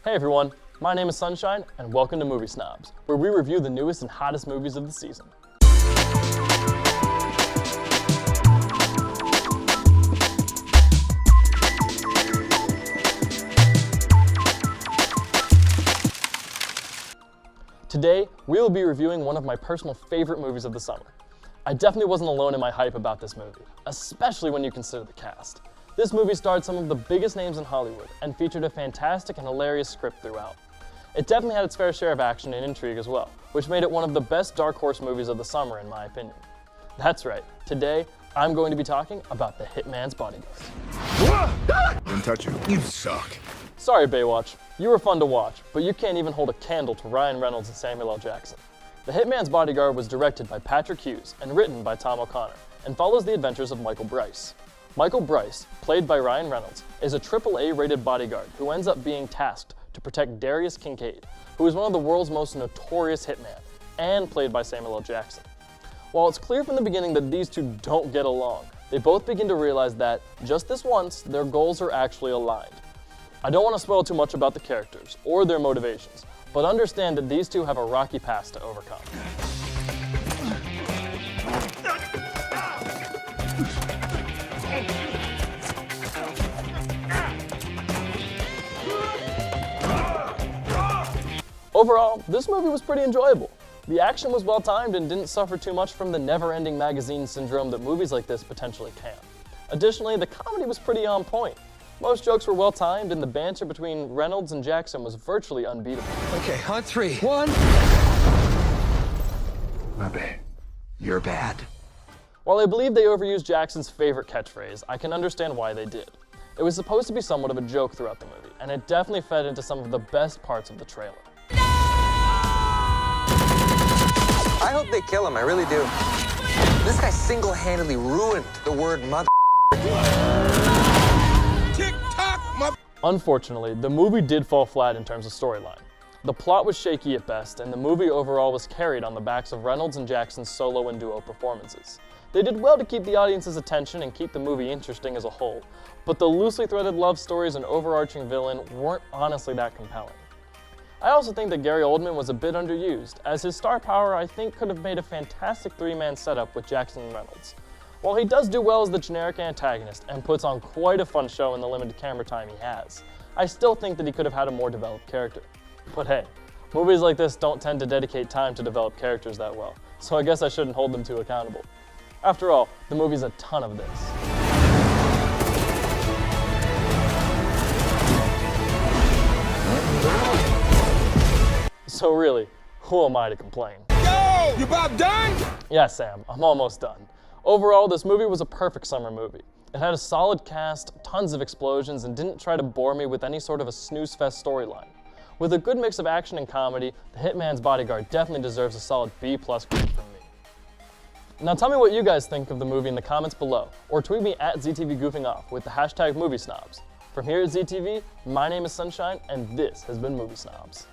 Hey everyone, my name is Sunshine, and welcome to Movie Snobs, where we review the newest and hottest movies of the season. Today, we will be reviewing one of my personal favorite movies of the summer. I definitely wasn't alone in my hype about this movie, especially when you consider the cast. This movie starred some of the biggest names in Hollywood and featured a fantastic and hilarious script throughout. It definitely had its fair share of action and intrigue as well, which made it one of the best dark horse movies of the summer in my opinion. That's right, today I'm going to be talking about The Hitman's Bodyguard. Don't touch you. You suck. Sorry Baywatch, you were fun to watch, but you can't even hold a candle to Ryan Reynolds and Samuel L. Jackson. The Hitman's Bodyguard was directed by Patrick Hughes and written by Tom O'Connor, and follows the adventures of Michael Bryce. Michael Bryce, played by Ryan Reynolds, is a AAA-rated bodyguard who ends up being tasked to protect Darius Kincaid, who is one of the world's most notorious hitmen, and played by Samuel L. Jackson. While it's clear from the beginning that these two don't get along, they both begin to realize that, just this once, their goals are actually aligned. I don't want to spoil too much about the characters, or their motivations, but understand that these two have a rocky past to overcome. Overall, this movie was pretty enjoyable. The action was well timed and didn't suffer too much from the never-ending magazine syndrome that movies like this potentially can. Additionally, the comedy was pretty on point. Most jokes were well timed, and the banter between Reynolds and Jackson was virtually unbeatable. Okay, on three. One. My bad. You're bad. While I believe they overused Jackson's favorite catchphrase, I can understand why they did. It was supposed to be somewhat of a joke throughout the movie, and it definitely fed into some of the best parts of the trailer. I hope they kill him, I really do. This guy single-handedly ruined the word mother. Unfortunately, the movie did fall flat in terms of storyline. The plot was shaky at best, and the movie overall was carried on the backs of Reynolds and Jackson's solo and duo performances. They did well to keep the audience's attention and keep the movie interesting as a whole, but the loosely threaded love stories and overarching villain weren't honestly that compelling. I also think that Gary Oldman was a bit underused, as his star power I think could have made a fantastic three-man setup with Jackson and Reynolds. While he does do well as the generic antagonist and puts on quite a fun show in the limited camera time he has, I still think that he could have had a more developed character. But hey, movies like this don't tend to dedicate time to develop characters that well, so I guess I shouldn't hold them too accountable. After all, the movie's a ton of this. So really, who am I to complain? Yo! You about done? Yeah, Sam, I'm almost done. Overall, this movie was a perfect summer movie. It had a solid cast, tons of explosions, and didn't try to bore me with any sort of a snooze fest storyline. With a good mix of action and comedy, The Hitman's Bodyguard definitely deserves a solid B+ grade from me. Now tell me what you guys think of the movie in the comments below, or tweet me at ZTVGoofingOff with the hashtag MovieSnobs. From here at ZTV, my name is Sunshine, and this has been Movie Snobs.